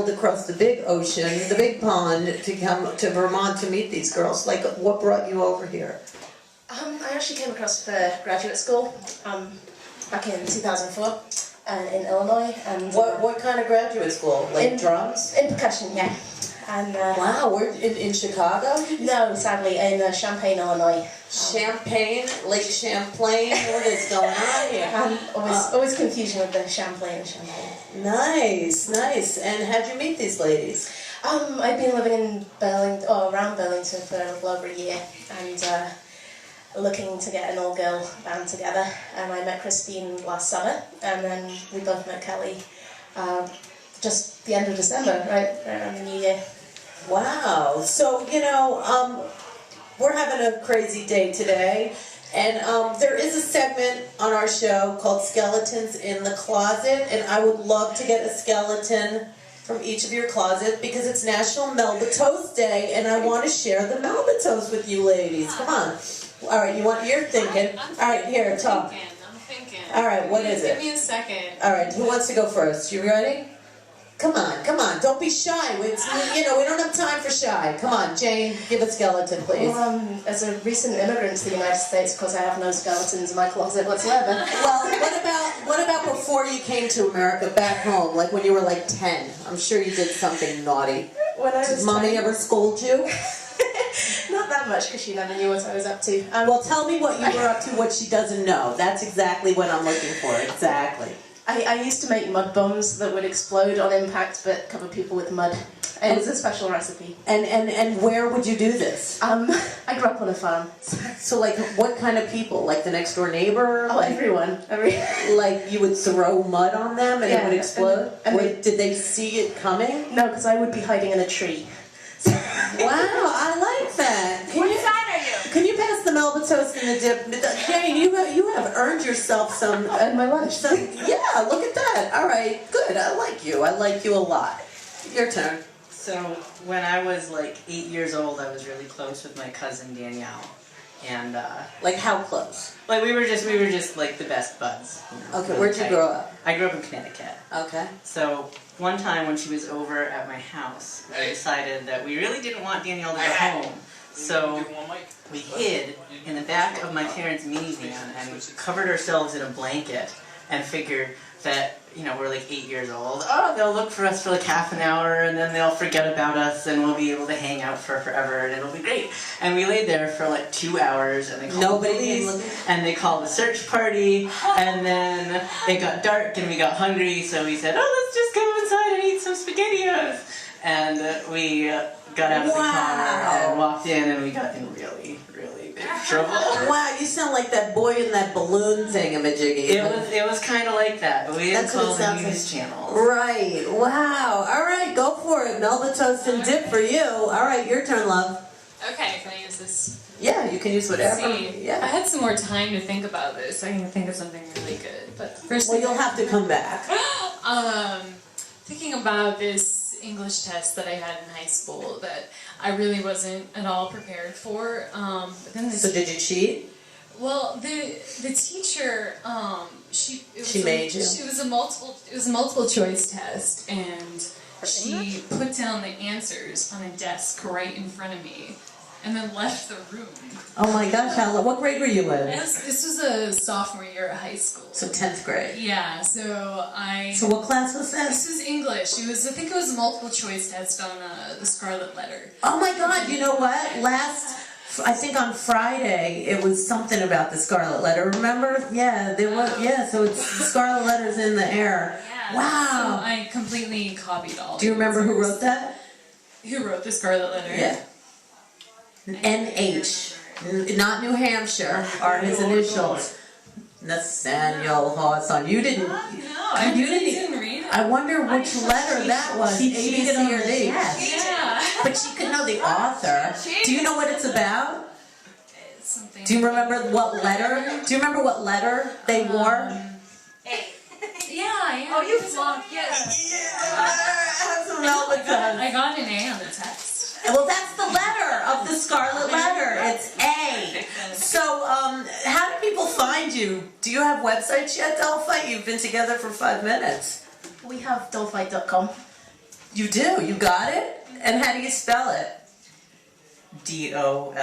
across the big ocean, the big pond, to come to Vermont to meet these girls. Like, what brought you over here? I actually came across for graduate school back in 2004 in Illinois. And What kind of graduate school? Like drums? In percussion, yeah. And wow, we're in Chicago? No, sadly, in Champaign, Illinois. Champaign? Lake Champlain? What is going on here? Always confusion with the Champlain and Champagne. Nice, nice. And how'd you meet these ladies? I've been living in around Burlington for a little over a year, and looking to get an all-girl band together. And I met Christine last summer, and then we both met Kelly just the end of December, right around the New Year. Wow. So, you know, we're having a crazy day today, and there is a segment on our show called Skeletons in the Closet, and I would love to get a skeleton from each of your closets because it's National Melba Toast Day, and I want to share the Melba Toast with you ladies. Come on. All right, you're thinking. All right, here, talk. I'm thinking. All right, what is it? Give me a second. All right, who wants to go first? You ready? Come on, don't be shy. We don't have time for shy. Come on, Jane, give a skeleton, please. Well, as a recent immigrant to the United States, because I have no skeletons in my closet whatsoever. Well, what about before you came to America, back home, like when you were like 10? I'm sure you did something naughty. When I was Did Mommy 10? ever scold you? Not that much, because she never knew what I was up to. Well, tell me what you were up to, what she doesn't know. That's exactly what I'm looking for, exactly. I used to make mud bombs that would explode on impact but cover people with mud. It was a special recipe. And where would you do this? I grew up on a farm. So like what kind of people? Like the next door neighbor? Oh, everyone. Like you would throw mud on them and it would explode? Did they see it coming? No, because I would be hiding in a tree. Wow, I like that. What side are you? Can you pass the Melba Toast and the dip? Jane, you have earned yourself some... And my lunch. Yeah, look at that. All right, good. I like you. I like you a lot. Your turn. So, when I was like 8 years old, I was really close with my cousin Danielle. And, like how close? like we were just like the best buds. You know, Okay, really where'd you tight. grow up? I grew up in Connecticut. Okay. So, one time when she was over at my house, I decided that we really didn't want Danielle to go home. So, we hid in the back of my parents' minivan and covered ourselves in a blanket and figured that, you know, we're like 8 years old. Oh, they'll look for us for like half an hour and then they'll forget about us and we'll be able to hang out for forever and it'll be great. And we laid there for like 2 hours and they called the police and they called the search party and then it got dark and we got hungry, so we said, oh, let's just go inside and eat some SpaghettiOs. And we got out of the car and walked in and we got in really, really big trouble. Wow, you sound like that boy in that balloon thingamajiggy. It was kind of like that, but we didn't call the news channels. Right, wow. All right, go for it. Melba Toast and dip for you. All right, your turn, love. Okay, can I use this? Yeah, you can use whatever. See, Yeah. I had some more time to think about this. I can think of something really good. But first, Well, you'll have to come back. thinking about this English test that I had in high school that I really wasn't at all prepared for. But then So did you cheat? Well, the teacher, she made you? It was a multiple choice test, and she put down the answers on a desk right in front of me, and then left the room. Oh my gosh, what grade were you in? This was a sophomore year of high school. So 10th grade. Yeah, so So what class was that? This was English. I think it was a multiple choice test on the Scarlet Letter. Oh my God, you know what? I think on Friday, it was something about the Scarlet Letter, remember? Yeah, there was, yeah, so it's the Scarlet Letter's in the air. Yeah, Wow. so I completely copied all. Do you remember who wrote that? Who wrote the Scarlet Letter? Yeah. N.H. Not New Hampshire, are his initials. Nathaniel Hawthorne. You didn't. No, I really didn't read it. I wonder which letter that was. A, B, C, or D. Yeah. But she could know the author. Do you know what it's about? It's something. Do you remember what letter? Do you remember what letter they wore? Yeah. Oh, you flopped. Yes. I I got an A on the test. Well, that's the letter of the Scarlet Letter. It's A. So, how do people find you? Do you have websites yet, DoLL? You've been together for 5 minutes. We have DoLLfight.com. You do? You got it? And how do you spell it? DoLL.